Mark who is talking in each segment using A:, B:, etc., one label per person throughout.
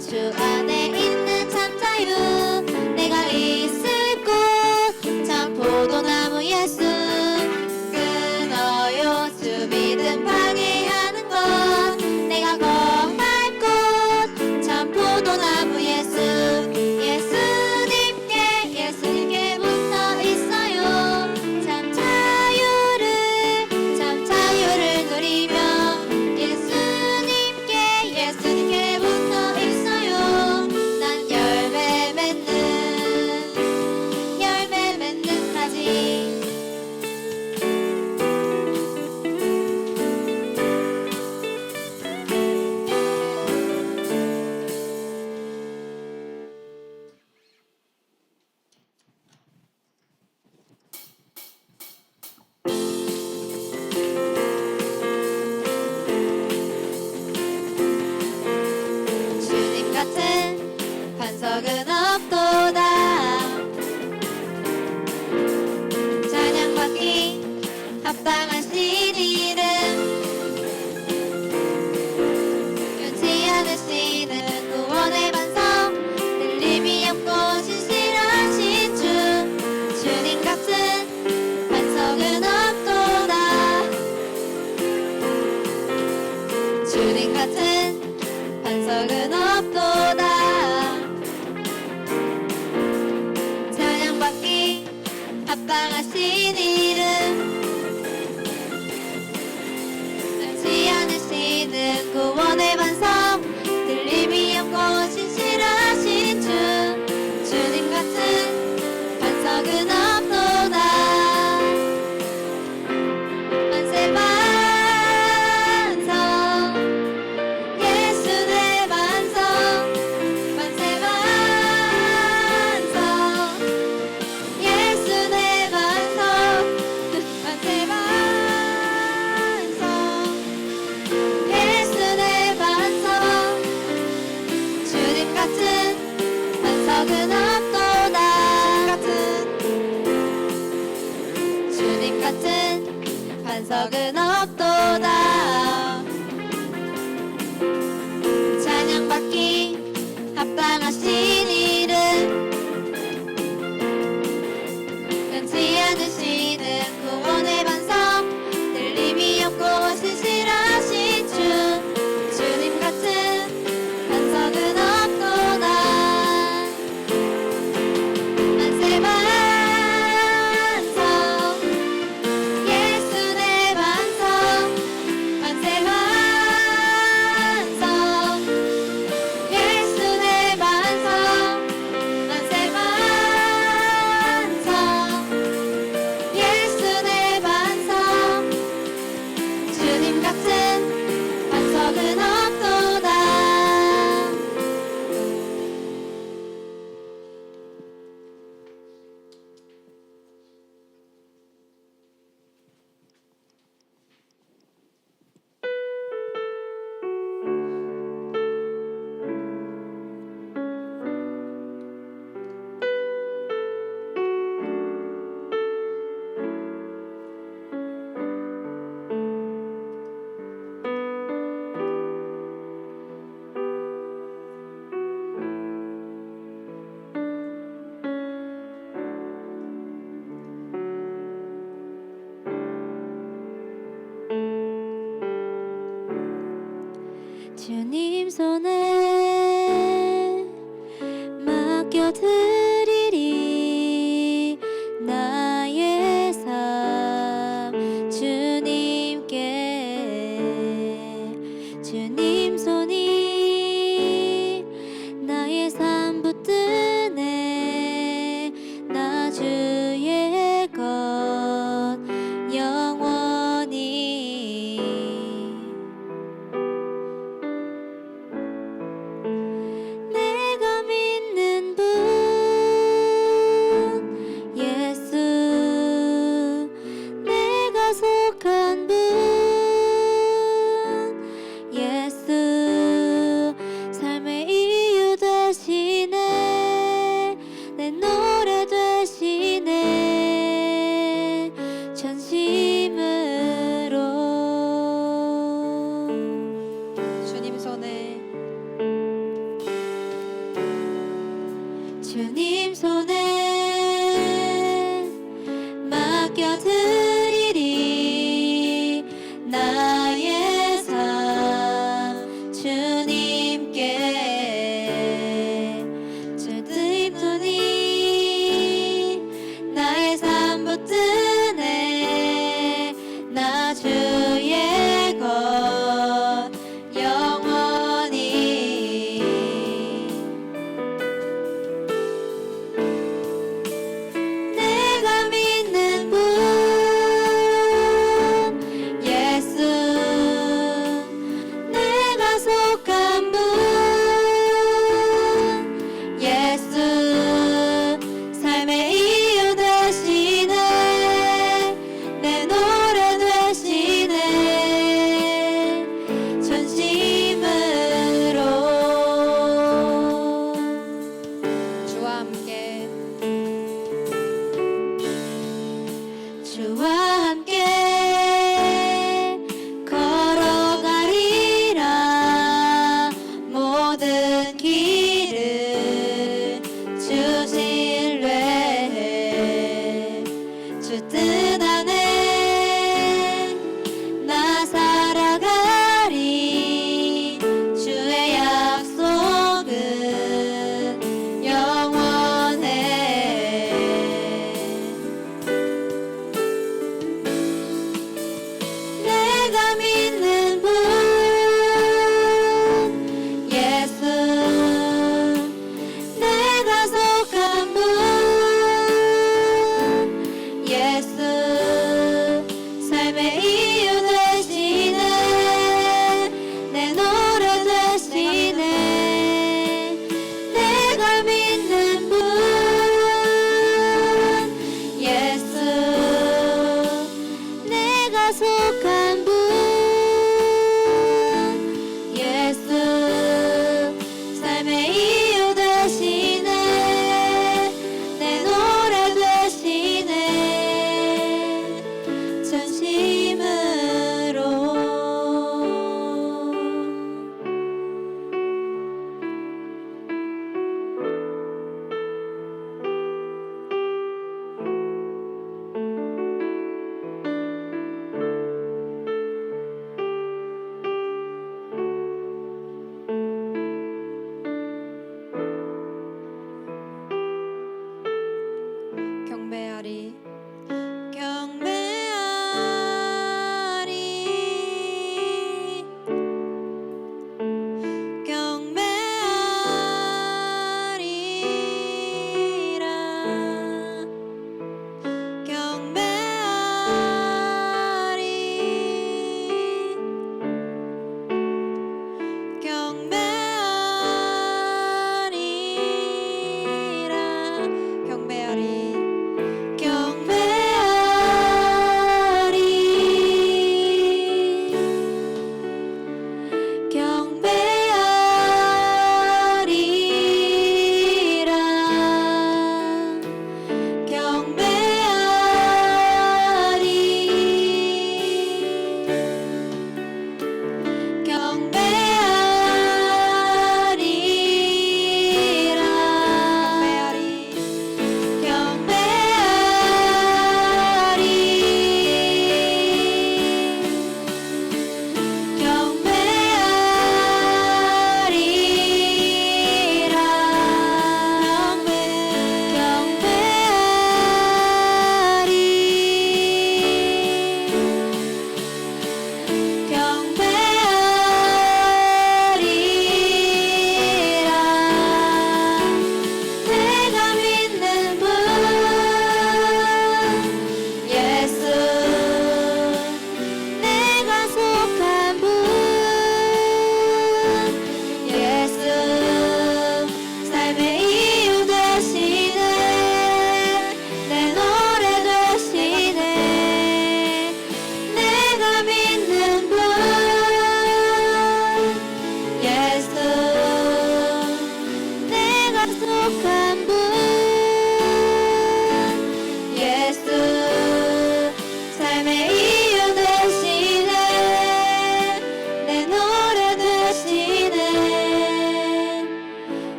A: 주 안에 있는 참 자유 내가 있을 곳 참 포도나무 예수 끊어요 주 믿음 방해하는 것 내가 거할 곳 참 포도나무 예수 예수님께 붙어 있어요 참 자유를 누리며 예수님께 붙어 있어요 난 열매 맺는 가지 주님 같은 반석은 없도다 찬양받기 합당하신 이름 변치 않으시는 구원의 반석 틀림이 없고 신실하신 주 주님 같은 반석은 없도다 주님 같은 반석은 없도다 찬양받기 합당하신 이름 변치 않으시는 구원의 반석 틀림이 없고 신실하신 주 주님 같은 반석은 없도다 만세 반석 예수 내 반석 만세 반석 예수 내 반석 만세 반석 예수 내 반석 주님 같은 반석은 없도다 주님 같은 반석은 없도다 찬양받기 합당하신 이름 변치 않으시는 구원의 반석 틀림이 없고 신실하신 주 주님 같은 반석은 없도다 만세 반석 예수 내 반석 만세 반석 예수 내 반석 만세 반석 예수 내 반석 주님 같은 반석은 없도다 주님 손에 맡겨드리리 나의 삶 주님께 주님 손이 나의 삶 붙드네 나 주의 것 영원히 내가 믿는 분 예수 내가 속한 분 예수 삶의 이유 되시네 내 노래 되시네 전심으로 주님 손에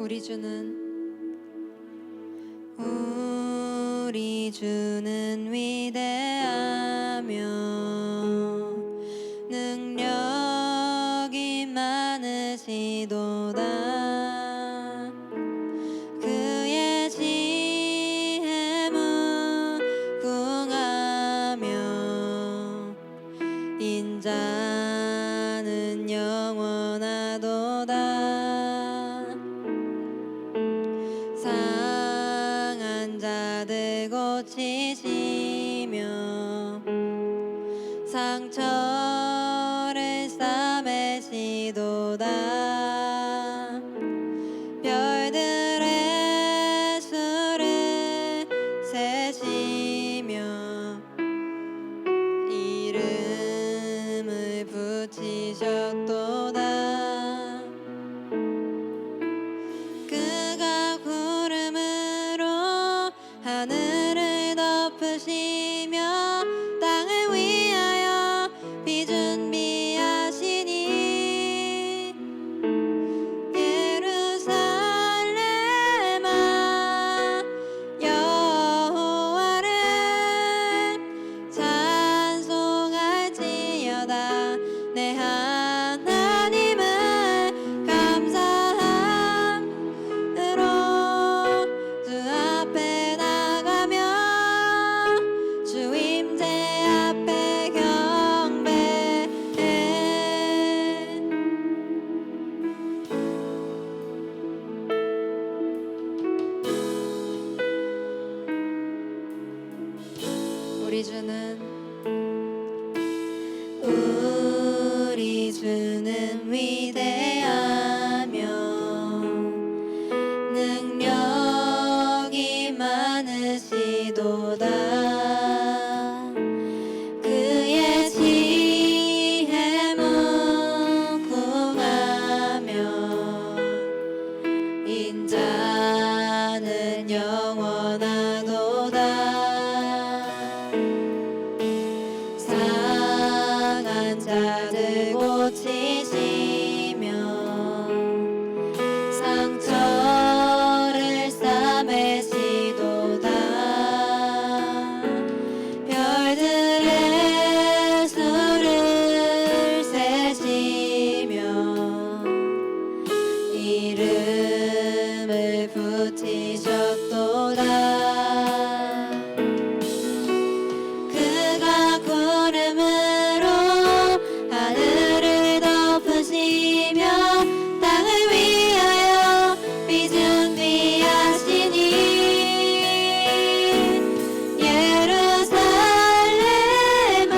B: 우리 주는 위대하며 능력이 많으시도다. 그의 지혜 무궁하며 인자는 영원하도다. 상한 자들 고치시며 상처를 싸매시도다. 별들의 수를 세시며 이름을 붙이셨도다. 그가 구름으로 하늘을 덮으시며 땅을 위하여 비 준비하시니 예루살렘아 여호와를 찬송할지어다. 내 하나님을 감사함으로 주 앞에 나가며 주 임재 앞에 경배해. 우리 주는 위대하며 능력이 많으시도다. 그의 지혜 무궁하며 인자는 영원하도다. 상한 자들 고치시며 상처를 싸매시도다. 별들의 수를 세시며 이름을 붙이셨도다. 그가 구름으로 하늘을 덮으시며 땅을 위하여 비 준비하시니 예루살렘아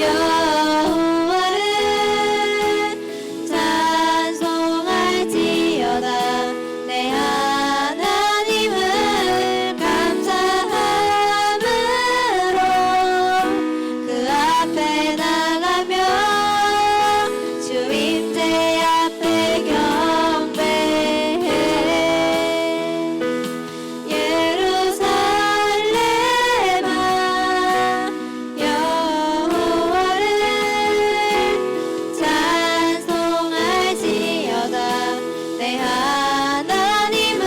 B: 여호와를 찬송할지어다. 내 하나님을 감사함으로 그 앞에 나가며 주 임재 앞에 경배해. 예루살렘아 여호와를 찬송할지어다. 내 하나님을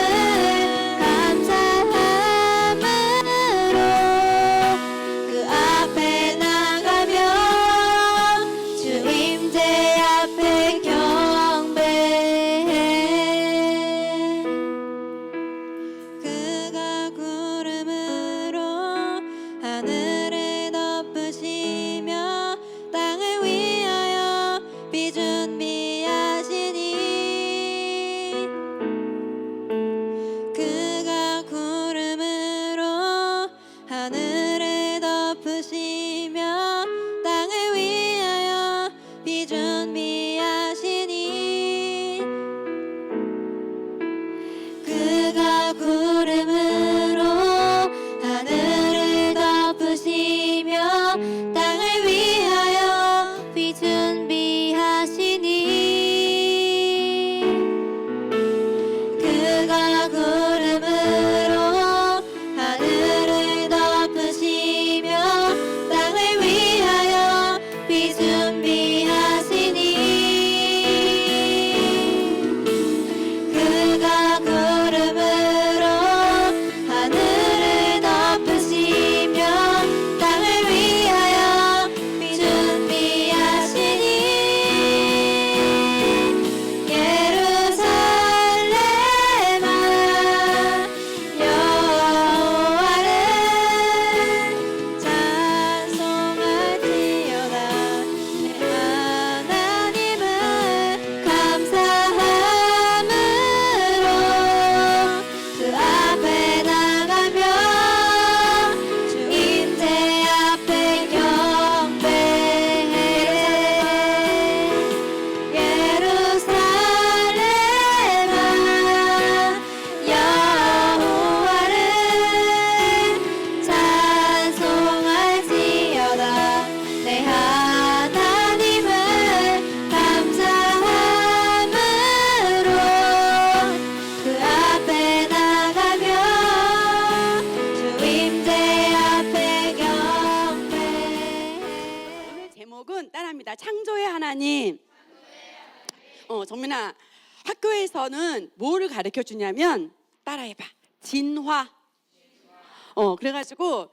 B: 감사함으로 그 앞에 나가며 주 임재 앞에 경배해. 그가 구름으로 하늘을 덮으시며 땅을 위하여 비 준비하시니 그가 구름으로 하늘을 덮으시며 땅을 위하여 비 준비하시니 그가 구름으로 하늘을 덮으시며 땅을 위하여 비 준비하시니 그가 구름으로 하늘을 덮으시며 땅을 위하여 비 준비하시니
C: 창조의 하나님. 정민아, 학교에서는 뭐를 가르쳐 주냐면 따라해봐. 진화. 그래가지고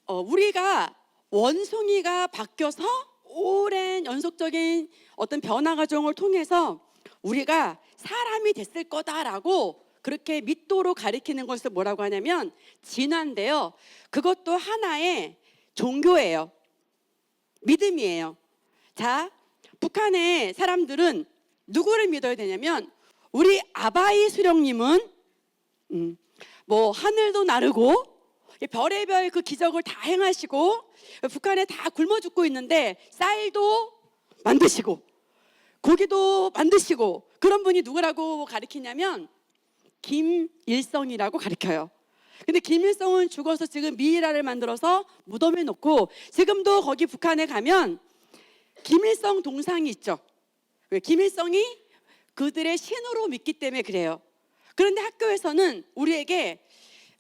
C: 우리가 원숭이가 바뀌어서 오랜 연속적인 어떤 변화 과정을 통해서 우리가 사람이 됐을 거다라고 그렇게 믿도록 가리키는 것을 뭐라고 하냐면 진화인데요. 그것도 하나의 종교예요. 믿음이에요. 자, 북한의 사람들은 누구를 믿어야 되냐면 우리 아바이 수령님은 뭐 하늘도 나르고 별의별 그 기적을 다 행하시고 북한에 다 굶어 죽고 있는데 쌀도 만드시고 고기도 만드시고 그런 분이 누구라고 가리키냐면 김일성이라고 가리켜요. 근데 김일성은 죽어서 지금 미이라를 만들어서 무덤에 놓고 지금도 거기 북한에 가면 김일성 동상이 있죠. 왜? 김일성이 그들의 신으로 믿기 때문에 그래요. 그런데 학교에서는 우리에게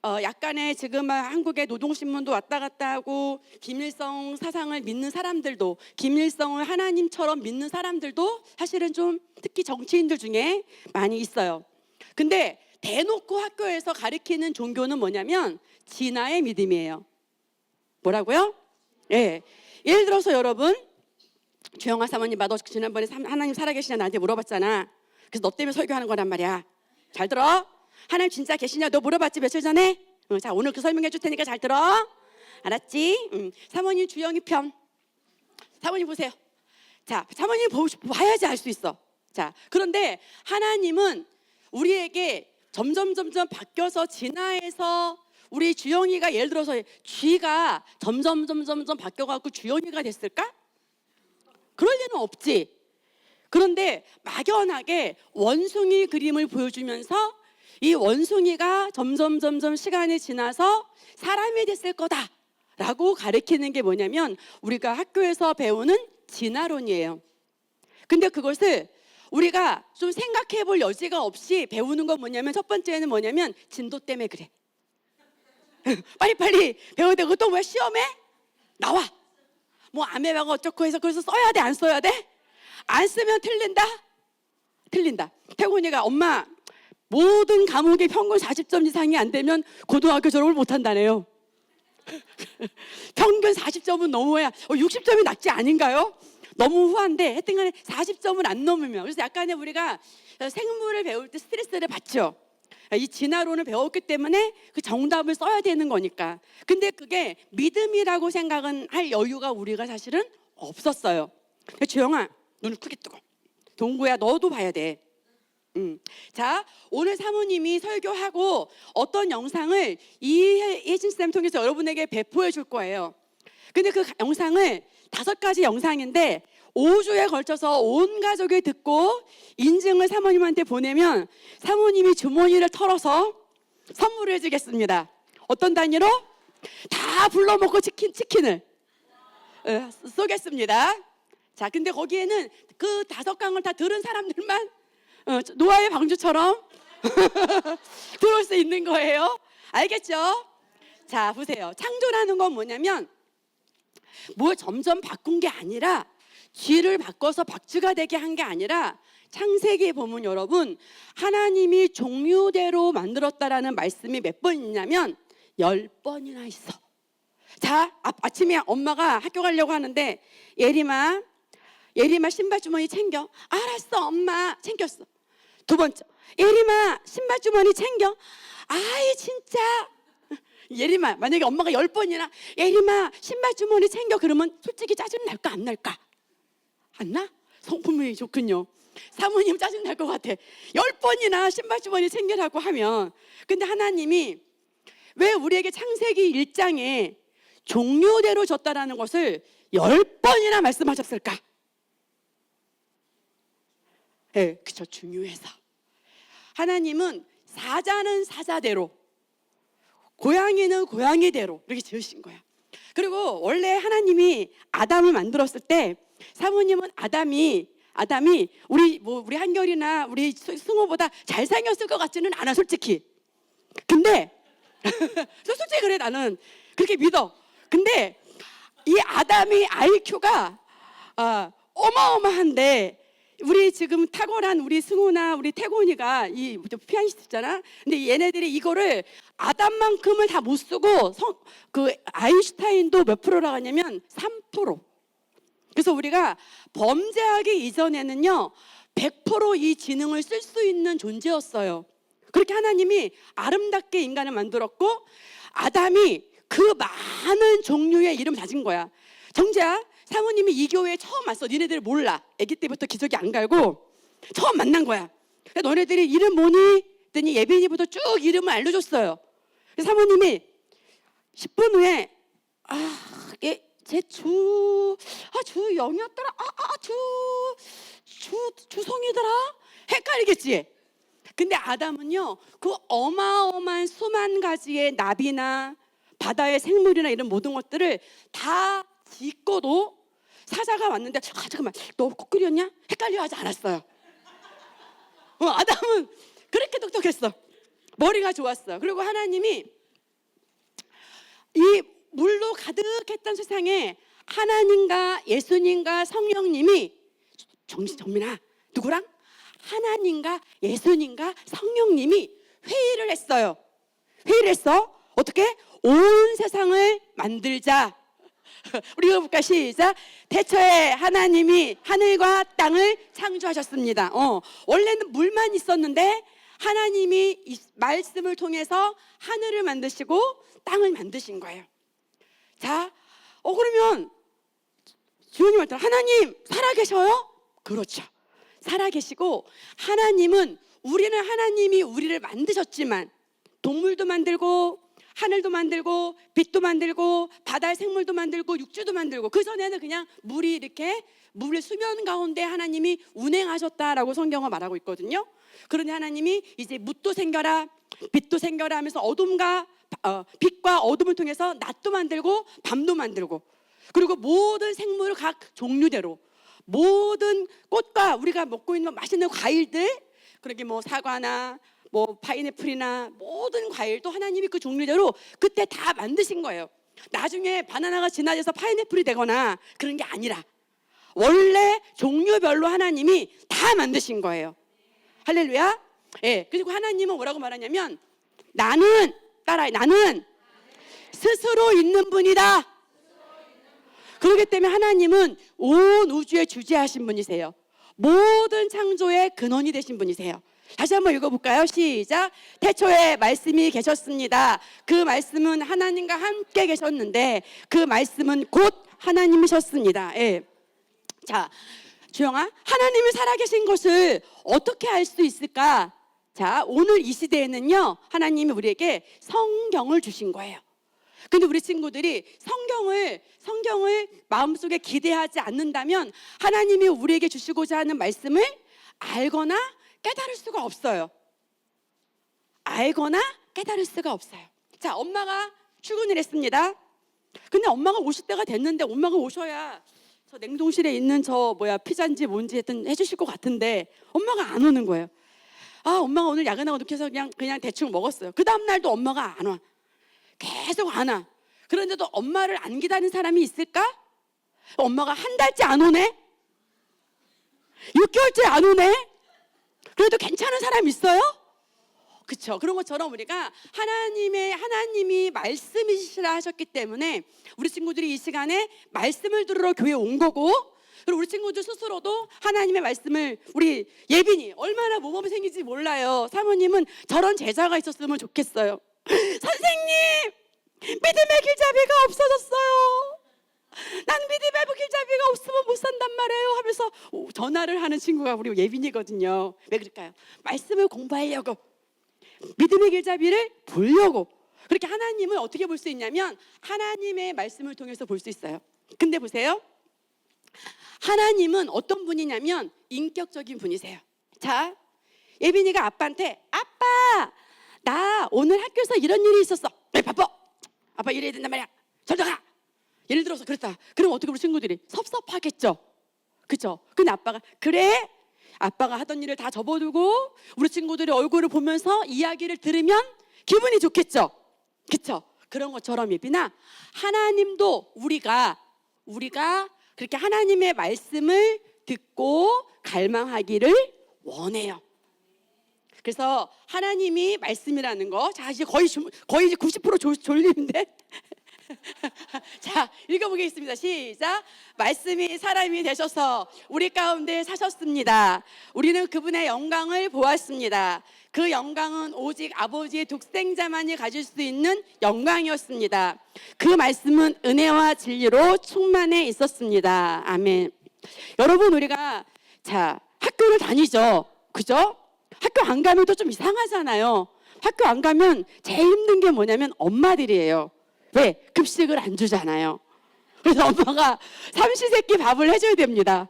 C: 약간의 지금 한국의 노동신문도 왔다 갔다 하고 김일성 사상을 믿는 사람들도 김일성을 하나님처럼 믿는 사람들도 사실은 좀 특히 정치인들 중에 많이 있어요. 근데 대놓고 학교에서 가르치는 종교는 뭐냐면 진화의 믿음이에요. 뭐라고요? 예. 예를 들어서 여러분 주영아 사모님 너 지난번에 하나님 살아계시냐 나한테 물어봤잖아. 그래서 너 때문에 설교하는 거란 말이야. 잘 들어? 하나님 진짜 계시냐 너 물어봤지 며칠 전에? 자 오늘 그 설명해 줄 테니까 잘 들어. 알았지? 사모님 주영이 편. 사모님 보세요. 자 사모님 봐야지 알 수 있어. 자 그런데 하나님은 우리에게 점점 바뀌어서 진화해서 우리 주영이가 예를 들어서 쥐가 점점 바뀌어갖고 주영이가 됐을까? 그럴 리는 없지. 그런데 막연하게 원숭이 그림을 보여주면서 이 원숭이가 점점 시간이 지나서 사람이 됐을 거다라고 가르치는 게 뭐냐면 우리가 학교에서 배우는 진화론이에요. 근데 그것을 우리가 좀 생각해 볼 여지가 없이 배우는 건 뭐냐면 첫 번째는 뭐냐면 진도 때문에 그래. 빨리 배워야 되고 또 왜 시험에 나와. 뭐 아메바가 어쩌고 해서 그래서 써야 돼 안 써야 돼? 안 쓰면 틀린다. 태곤이가 엄마 모든 과목에 평균 40점 이상이 안 되면 고등학교 졸업을 못 한다네요. 평균 40점은 넘어야 60점이 낫지 아닌가요? 너무 후한데 하여튼간에 40점을 안 넘으면 그래서 약간의 우리가 생물을 배울 때 스트레스를 받죠. 이 진화론을 배웠기 때문에 그 정답을 써야 되는 거니까. 근데 그게 믿음이라고 생각은 할 여유가 우리가 사실은 없었어요. 주영아 눈을 크게 뜨고 동구야 너도 봐야 돼. 자 오늘 사모님이 설교하고 어떤 영상을 이혜진 쌤 통해서 여러분에게 배포해 줄 거예요. 근데 그 영상을 5가지 영상인데 5주에 걸쳐서 온 가족이 듣고 인증을 사모님한테 보내면 사모님이 주머니를 털어서 선물을 해주겠습니다. 어떤 단위로? 다 불러먹고 치킨을 쏘겠습니다. 자, 근데 거기에는 그 5강을 다 들은 사람들만 노아의 방주처럼 들어올 수 있는 거예요. 알겠죠? 자, 보세요. 창조라는 건 뭐냐면 뭘 점점 바꾼 게 아니라 쥐를 바꿔서 박쥐가 되게 한 게 아니라 창세기에 보면 여러분 하나님이 종류대로 만들었다라는 말씀이 몇 번 있냐면 10번이나 있어. 자, 아침에 엄마가 학교 가려고 하는데 예림아 신발 주머니 챙겨. 알았어 엄마. 챙겼어. 2번째 예림아 신발 주머니 챙겨. 아이 진짜. 예림아 만약에 엄마가 10번이나 예림아 신발 주머니 챙겨 그러면 솔직히 짜증 날까 안 날까? 안 나? 성품이 좋군요. 사모님 짜증 날 것 같아. 10번이나 신발 주머니 챙기라고 하면. 근데 하나님이 왜 우리에게 창세기 1장에 종류대로 줬다라는 것을 10번이나 말씀하셨을까? 네, 그쵸. 중요해서. 하나님은 사자는 사자대로, 고양이는 고양이대로 이렇게 지으신 거야. 그리고 원래 하나님이 아담을 만들었을 때 사모님은 아담이 우리 한결이나 우리 승호보다 잘생겼을 것 같지는 않아 솔직히. 근데 솔직히 그래 나는 그렇게 믿어. 근데 이 아담이 IQ가 어마어마한데 우리 지금 탁월한 우리 승우나 우리 태곤이가 이 피아니스트잖아. 근데 얘네들이 이거를 아담만큼을 다 못 쓰고 그 아인슈타인도 몇 프로라고 하냐면 3%. 그래서 우리가 범죄하기 이전에는요 100%이 지능을 쓸 수 있는 존재였어요. 그렇게 하나님이 아름답게 인간을 만들었고 아담이 그 많은 종류의 이름을 가진 거야. 정재야, 사모님이 이 교회에 처음 왔어. 니네들 몰라. 아기 때부터 기저귀 안 갈고 처음 만난 거야. 그래서 너네들이 이름 뭐니? 했더니 예빈이부터 쭉 이름을 알려줬어요. 그래서 사모님이 10분 후에 주 영이었더라. 주성이더라. 헷갈리겠지. 근데 아담은요 그 어마어마한 수만 가지의 나비나 바다의 생물이나 이런 모든 것들을 다 짓고도 사자가 왔는데 잠깐만 너 코끼리였냐? 헷갈려하지 않았어요. 아담은 그렇게 똑똑했어. 머리가 좋았어. 그리고 하나님이 이 물로 가득했던 세상에 하나님과 예수님과 성령님이 정민아 누구랑? 하나님과 예수님과 성령님이 회의를 했어요. 회의를 했어. 어떻게? 온 세상을 만들자. 우리 읽어볼까? 시작. 태초에 하나님이 하늘과 땅을 창조하셨습니다. 원래는 물만 있었는데 하나님이 이 말씀을 통해서 하늘을 만드시고 땅을 만드신 거예요. 자, 그러면 주님이 말했잖아. 하나님 살아계셔요? 그렇죠. 살아계시고 우리는 하나님이 우리를 만드셨지만 동물도 만들고 하늘도 만들고 빛도 만들고 바다의 생물도 만들고 육지도 만들고 그 전에는 그냥 물이 이렇게 물의 수면 가운데 하나님이 운행하셨다라고 성경은 말하고 있거든요. 그러니 하나님이 이제 뭇도 생겨라 빛도 생겨라 하면서 빛과 어둠을 통해서 낮도 만들고 밤도 만들고 그리고 모든 생물을 각 종류대로 모든 꽃과 우리가 먹고 있는 맛있는 과일들 그렇게 뭐 사과나 뭐 파인애플이나 모든 과일도 하나님이 그 종류대로 그때 다 만드신 거예요. 나중에 바나나가 진화돼서 파인애플이 되거나 그런 게 아니라 원래 종류별로 하나님이 다 만드신 거예요. 할렐루야. 예. 그리고 하나님은 뭐라고 말하냐면 나는 스스로 있는 분이다. 그렇기 때문에 하나님은 온 우주에 주재하신 분이세요. 모든 창조의 근원이 되신 분이세요. 다시 한번 읽어볼까요? 시작. 태초에 말씀이 계셨습니다. 그 말씀은 하나님과 함께 계셨는데 그 말씀은 곧 하나님이셨습니다. 예. 자, 주영아, 하나님이 살아계신 것을 어떻게 알 수 있을까? 자, 오늘 이 시대에는요 하나님이 우리에게 성경을 주신 거예요. 근데 우리 친구들이 성경을 마음속에 기대하지 않는다면 하나님이 우리에게 주시고자 하는 말씀을 알거나 깨달을 수가 없어요. 알거나 깨달을 수가 없어요. 자, 엄마가 출근을 했습니다. 근데 엄마가 오실 때가 됐는데 엄마가 오셔야 저 냉동실에 있는 피자인지 뭔지 하여튼 해주실 것 같은데 엄마가 안 오는 거예요. 엄마가 오늘 야근하고 늦게 해서 그냥 대충 먹었어요. 그 다음날도 엄마가 안 와. 계속 안 와. 그런데도 엄마를 안 기다리는 사람이 있을까? 엄마가 한 달째 안 오네? 6개월째 안 오네? 그래도 괜찮은 사람 있어요? 그렇죠. 그런 것처럼 우리가 하나님이 말씀이시라 하셨기 때문에 우리 친구들이 이 시간에 말씀을 들으러 교회에 온 거고 그리고 우리 친구들 스스로도 하나님의 말씀을 우리 예빈이 얼마나 모범이 생긴지 몰라요. 사모님은 저런 제자가 있었으면 좋겠어요. 선생님, 믿음의 길잡이가 없어졌어요. 난 믿음의 길잡이가 없으면 못 산단 말이에요 하면서 전화를 하는 친구가 우리 예빈이거든요. 왜 그럴까요? 말씀을 공부하려고 믿음의 길잡이를 보려고. 그렇게 하나님을 어떻게 볼 수 있냐면 하나님의 말씀을 통해서 볼 수 있어요. 근데 보세요, 하나님은 어떤 분이냐면 인격적인 분이세요. 자, 예빈이가 아빠한테 아빠 나 오늘 학교에서 이런 일이 있었어. 왜 바빠? 아빠 일해야 된단 말이야. 절로 가. 예를 들어서 그랬다. 그럼 어떻게 우리 친구들이 섭섭하겠죠. 그렇죠? 근데 아빠가 그래? 아빠가 하던 일을 다 접어두고 우리 친구들의 얼굴을 보면서 이야기를 들으면 기분이 좋겠죠. 그렇죠? 그런 것처럼 예빈아, 하나님도 우리가 그렇게 하나님의 말씀을 듣고 갈망하기를 원해요. 그래서 하나님이 말씀이라는 거, 자 이제 거의 이제 90% 졸리는데 자 읽어보겠습니다. 시작. 말씀이 사람이 되셔서 우리 가운데 사셨습니다. 우리는 그분의 영광을 보았습니다. 그 영광은 오직 아버지의 독생자만이 가질 수 있는 영광이었습니다. 그 말씀은 은혜와 진리로 충만해 있었습니다. 아멘. 여러분, 우리가 자 학교를 다니죠, 그죠? 학교 안 가면 또 좀 이상하잖아요. 학교 안 가면 제일 힘든 게 뭐냐면 엄마들이에요. 왜? 급식을 안 주잖아요. 그래서 엄마가 삼시세끼 밥을 해줘야 됩니다.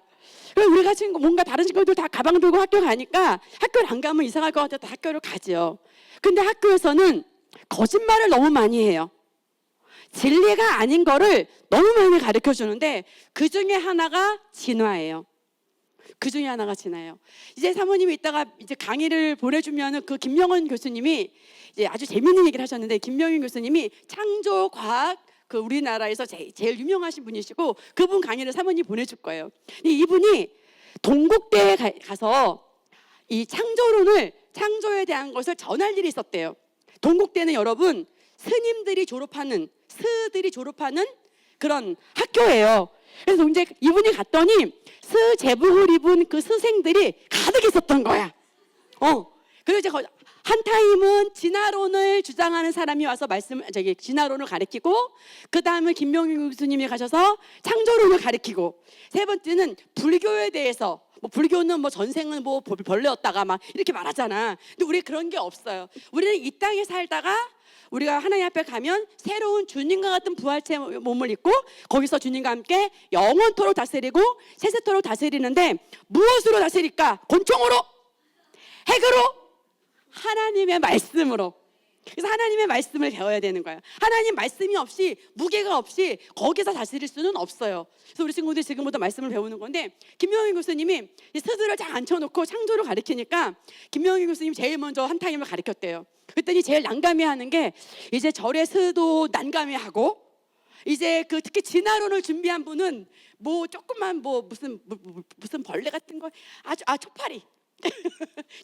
C: 그래서 우리가 친구 뭔가 다른 친구들 다 가방 들고 학교 가니까 학교를 안 가면 이상할 것 같아서 학교를 가죠. 근데 학교에서는 거짓말을 너무 많이 해요. 진리가 아닌 거를 너무 많이 가르쳐 주는데 그 중에 하나가 진화예요. 그 중에 하나가 진화예요. 이제 사모님이 이따가 이제 강의를 보내주면은 그 김명원 교수님이 이제 아주 재밌는 얘기를 하셨는데, 김명원 교수님이 창조과학 그 우리나라에서 제일 유명하신 분이시고 그분 강의를 사모님 보내줄 거예요. 이분이 동국대에 가서 이 창조에 대한 것을 전할 일이 있었대요. 동국대는 여러분 스들이 졸업하는 그런 학교예요. 그래서 이제 이분이 갔더니 스 제복을 입은 그 스생들이 가득 있었던 거야. 그리고 이제 한 타임은 진화론을 주장하는 사람이 와서 진화론을 가르치고, 그 다음은 김명윤 교수님이 가셔서 창조론을 가르치고, 세 번째는 불교에 대해서 불교는 전생은 벌레였다가 막 이렇게 말하잖아. 근데 우리 그런 게 없어요. 우리는 이 땅에 살다가 우리가 하나님 앞에 가면 새로운 주님과 같은 부활체 몸을 입고 거기서 주님과 함께 영원토록 다스리고 세세토록 다스리는데, 무엇으로 다스릴까? 권총으로? 핵으로? 하나님의 말씀으로. 그래서 하나님의 말씀을 배워야 되는 거예요. 하나님 말씀이 없이, 무게가 없이 거기서 다스릴 수는 없어요. 그래서 우리 친구들이 지금부터 말씀을 배우는 건데, 김명희 교수님이 이 스들을 쫙 앉혀놓고 창조를 가르치니까 김명희 교수님이 제일 먼저 한 타임을 가르쳤대요. 그랬더니 제일 난감해하는 게, 이제 절의 스도 난감해하고, 이제 그 특히 진화론을 준비한 분은 조금만 무슨 벌레 같은 거, 초파리.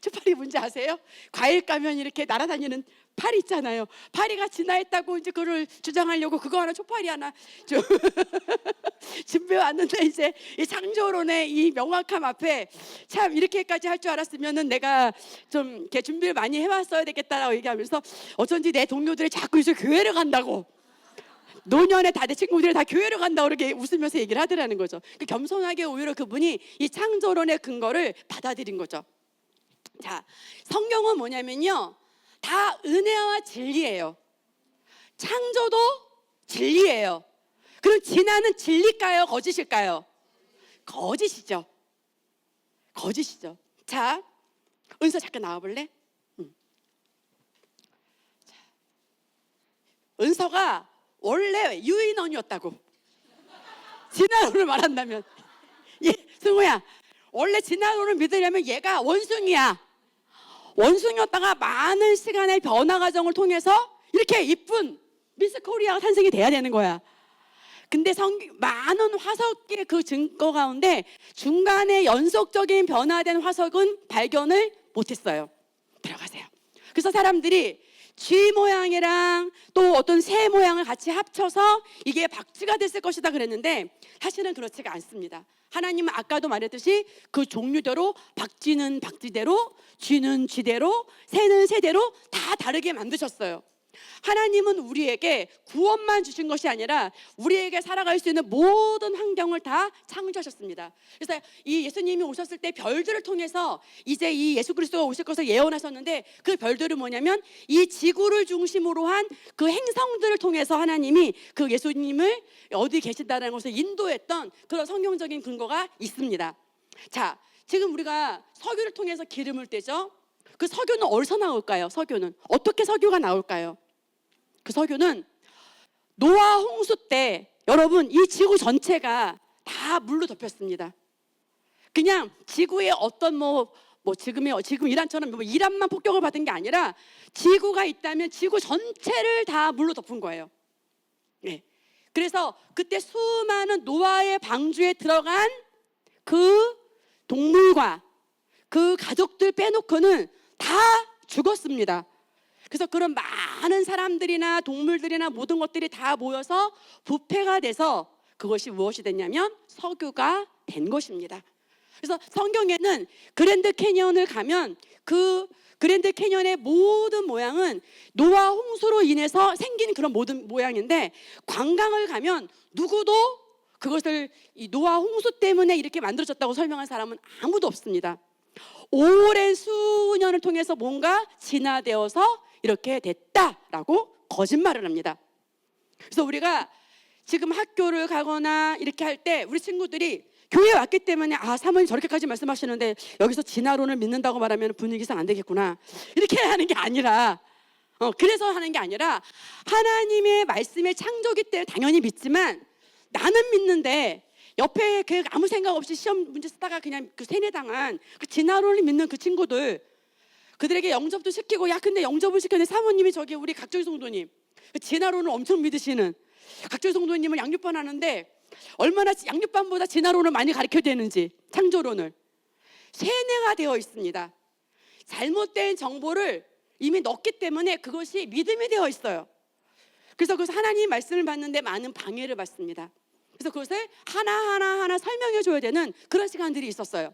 C: 초파리 뭔지 아세요? 과일 까면 이렇게 날아다니는 파리 있잖아요. 파리가 진화했다고 이제 그걸 주장하려고 그거 하나, 초파리 하나 준비해 왔는데, 이제 이 창조론의 이 명확함 앞에 참 이렇게까지 할 줄 알았으면은 내가 좀 이렇게 준비를 많이 해왔어야 되겠다라고 얘기하면서, 어쩐지 내 동료들이 자꾸 이제 교회를 간다고, 노년에 다 내 친구들이 다 교회를 간다고 이렇게 웃으면서 얘기를 하더라는 거죠. 겸손하게 오히려 그분이 이 창조론의 근거를 받아들인 거죠. 자, 성경은 뭐냐면요, 다 은혜와 진리예요. 창조도 진리예요. 그럼 진화는 진리일까요? 거짓일까요? 거짓이죠. 거짓이죠. 자, 은서 잠깐 나와볼래? 자, 은서가 원래 유인원이었다고. 진화론을 말한다면, 승우야, 원래 진화론을 믿으려면 얘가 원숭이야. 원숭이였다가 많은 시간의 변화 과정을 통해서 이렇게 이쁜 미스 코리아가 탄생이 돼야 되는 거야. 근데 많은 화석의 그 증거 가운데 중간에 연속적인 변화된 화석은 발견을 못했어요. 들어가세요. 그래서 사람들이 쥐 모양이랑 또 어떤 새 모양을 같이 합쳐서 이게 박쥐가 됐을 것이다 그랬는데, 사실은 그렇지가 않습니다. 하나님은 아까도 말했듯이 그 종류대로, 박쥐는 박쥐대로, 쥐는 쥐대로, 새는 새대로 다 다르게 만드셨어요. 하나님은 우리에게 구원만 주신 것이 아니라 우리에게 살아갈 수 있는 모든 환경을 다 창조하셨습니다. 그래서 이 예수님이 오셨을 때 별들을 통해서 이제 이 예수 그리스도가 오실 것을 예언하셨는데, 그 별들은 뭐냐면 이 지구를 중심으로 한 그 행성들을 통해서 하나님이 그 예수님을 어디 계신다는 것을 인도했던 그런 성경적인 근거가 있습니다. 자, 지금 우리가 석유를 통해서 기름을 떼죠. 그 석유는 어디서 나올까요? 석유는 어떻게 석유가 나올까요? 그 석유는 노아 홍수 때 여러분 이 지구 전체가 다 물로 덮였습니다. 그냥 지구에 어떤 지금 이란처럼 이란만 폭격을 받은 게 아니라 지구가 있다면 지구 전체를 다 물로 덮은 거예요. 그래서 그때 수많은 노아의 방주에 들어간 그 동물과 그 가족들 빼놓고는 다 죽었습니다. 그래서 그런 많은 사람들이나 동물들이나 모든 것들이 다 모여서 부패가 돼서 그것이 무엇이 됐냐면 석유가 된 것입니다. 그래서 성경에는 그랜드 캐니언을 가면 그 그랜드 캐니언의 모든 모양은 노아 홍수로 인해서 생긴 그런 모든 모양인데, 관광을 가면 누구도 그것을 이 노아 홍수 때문에 이렇게 만들어졌다고 설명한 사람은 아무도 없습니다. 오랜 수년을 통해서 뭔가 진화되어서 이렇게 됐다라고 거짓말을 합니다. 그래서 우리가 지금 학교를 가거나 이렇게 할 때 우리 친구들이 교회에 왔기 때문에 사모님 저렇게까지 말씀하시는데 여기서 진화론을 믿는다고 말하면 분위기상 안 되겠구나, 이렇게 하는 게 아니라 그래서 하는 게 아니라 하나님의 말씀의 창조기 때문에 당연히 믿지만, 나는 믿는데 옆에 그 아무 생각 없이 시험 문제 쓰다가 그냥 그 세뇌당한 그 진화론을 믿는 그 친구들, 그들에게 영접도 시키고, 야 근데 영접을 시켰는데 사모님이 저기 우리 각조희 성도님 그 진화론을 엄청 믿으시는 각조희 성도님을 양육반 하는데 얼마나 양육반보다 진화론을 많이 가르쳐야 되는지, 창조론을 세뇌가 되어 있습니다. 잘못된 정보를 이미 넣기 때문에 그것이 믿음이 되어 있어요. 그래서 하나님 말씀을 받는데 많은 방해를 받습니다. 그래서 그것을 하나하나 설명해 줘야 되는 그런 시간들이 있었어요.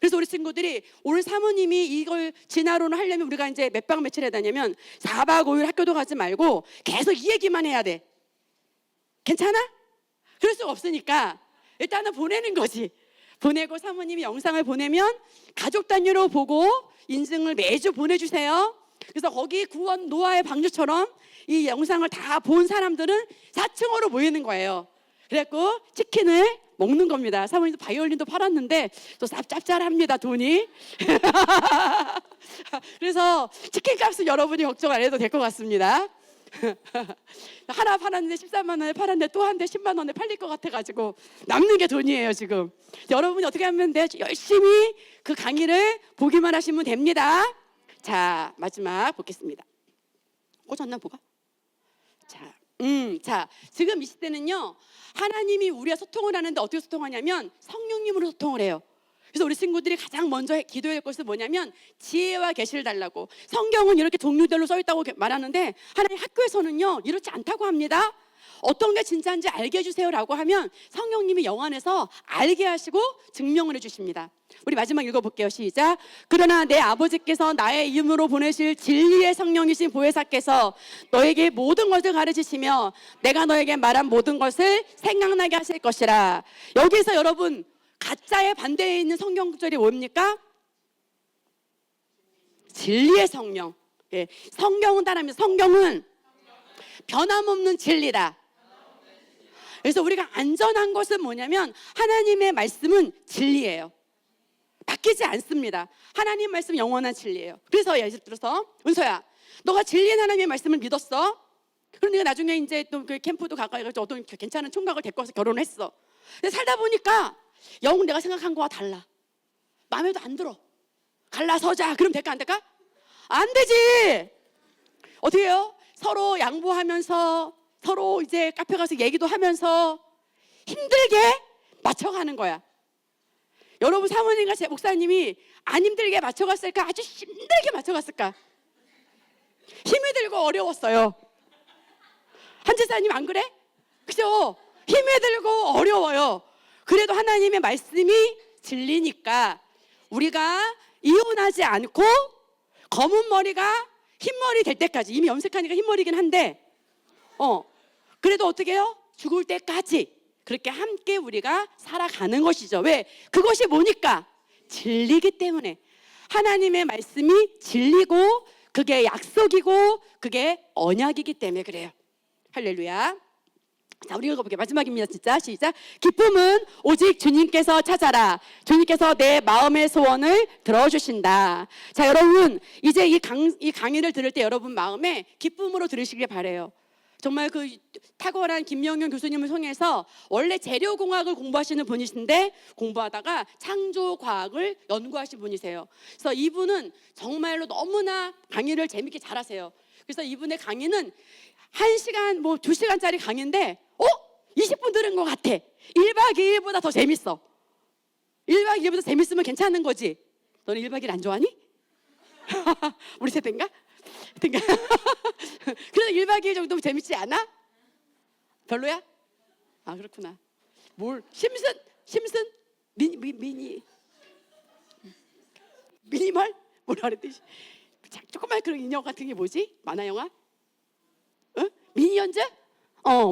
C: 그래서 우리 친구들이 오늘 사모님이 이걸 진화론을 하려면 우리가 이제 몇 박 며칠 해야 되냐면 4박 5일 학교도 가지 말고 계속 이 얘기만 해야 돼. 괜찮아? 그럴 수가 없으니까 일단은 보내는 거지. 보내고 사모님이 영상을 보내면 가족 단위로 보고 인증을 매주 보내주세요. 그래서 거기 구원 노아의 방주처럼 이 영상을 다 본 사람들은 4층으로 모이는 거예요. 그래갖고 치킨을 먹는 겁니다. 사모님도 바이올린도 팔았는데 또 짭짤합니다, 돈이. 그래서 치킨 값은 여러분이 걱정 안 해도 될 것 같습니다. 하나 팔았는데 13만 원에 팔았는데 또 한 대 10만 원에 팔릴 것 같아가지고 남는 게 돈이에요 지금. 여러분이 어떻게 하면 돼? 열심히 그 강의를 보기만 하시면 됩니다. 자, 마지막 보겠습니다. 꽂았나 뭐가? 자, 지금 이 시대는요, 하나님이 우리와 소통을 하는데 어떻게 소통하냐면 성령님으로 소통을 해요. 그래서 우리 친구들이 가장 먼저 기도해야 할 것은 뭐냐면 지혜와 계시를 달라고. 성경은 이렇게 종류별로 써 있다고 말하는데 하나님 학교에서는요 이렇지 않다고 합니다. 어떤 게 진짜인지 알게 해주세요라고 하면 성령님이 영 안에서 알게 하시고 증명을 해주십니다. 우리 마지막 읽어볼게요. 시작. 그러나 내 아버지께서 나의 이름으로 보내실 진리의 성령이신 보혜사께서 너에게 모든 것을 가르치시며 내가 너에게 말한 모든 것을 생각나게 하실 것이라. 여기서 여러분 가짜의 반대에 있는 성경 구절이 뭡니까? 진리의 성령. 예, 성경은 따라합니다. 성경은 변함없는 진리다. 그래서 우리가 안전한 것은 뭐냐면 하나님의 말씀은 진리예요. 바뀌지 않습니다. 하나님 말씀 영원한 진리예요. 그래서 예를 들어서 은서야, 너가 진리인 하나님의 말씀을 믿었어. 그럼 네가 나중에 이제 또 그 캠프도 가가지고 어떤 괜찮은 총각을 데리고 와서 결혼을 했어. 근데 살다 보니까 영 내가 생각한 거와 달라. 마음에도 안 들어. 갈라서자. 그럼 될까 안 될까? 안 되지. 어떻게 해요? 서로 양보하면서 서로 이제 카페 가서 얘기도 하면서 힘들게 맞춰가는 거야. 여러분 사모님과 제 목사님이 안 힘들게 맞춰갔을까? 아주 힘들게 맞춰갔을까? 힘이 들고 어려웠어요. 한 집사님 안 그래? 그죠? 힘이 들고 어려워요. 그래도 하나님의 말씀이 진리니까 우리가 이혼하지 않고 검은 머리가 흰머리 될 때까지, 이미 염색하니까 흰머리긴 한데 그래도 어떻게 해요? 죽을 때까지 그렇게 함께 우리가 살아가는 것이죠. 왜? 그것이 뭐니까? 진리기 때문에. 하나님의 말씀이 진리고 그게 약속이고 그게 언약이기 때문에 그래요. 할렐루야. 자, 우리 읽어볼게요. 마지막입니다. 진짜 시작. 기쁨은 오직 주님께서 찾아라. 주님께서 내 마음의 소원을 들어주신다. 자, 여러분 이제 이 강의를 들을 때 여러분 마음에 기쁨으로 들으시길 바래요. 정말 그 탁월한 김영윤 교수님을 통해서 원래 재료공학을 공부하시는 분이신데 공부하다가 창조과학을 연구하신 분이세요. 그래서 이분은 정말로 너무나 강의를 재밌게 잘하세요. 그래서 이분의 강의는 1시간 뭐 2시간짜리 강의인데 20분 들은 것 같아. 1박 2일보다 더 재밌어. 1박 2일보다 재밌으면 괜찮은 거지. 너는 1박 2일 안 좋아하니? 우리 세대인가? 그래서 1박 2일 정도면 재밌지 않아? 별로야? 아 그렇구나. 뭘 심슨 미니멀 뭐라 그랬지? 조그만 그런 인형 같은 게 뭐지? 만화 영화? 미니언즈?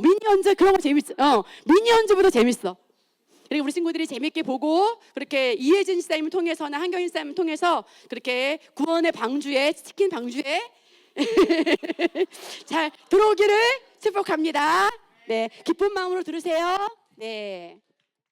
C: 미니언즈 그런 거 재밌어. 미니언즈보다 재밌어. 그리고 우리 친구들이 재밌게 보고 그렇게 이혜진 집사님을 통해서나 한경인 집사님을 통해서 그렇게 구원의 방주에 치킨 방주에 잘 들어오기를 축복합니다. 네, 기쁜 마음으로 들으세요. 네.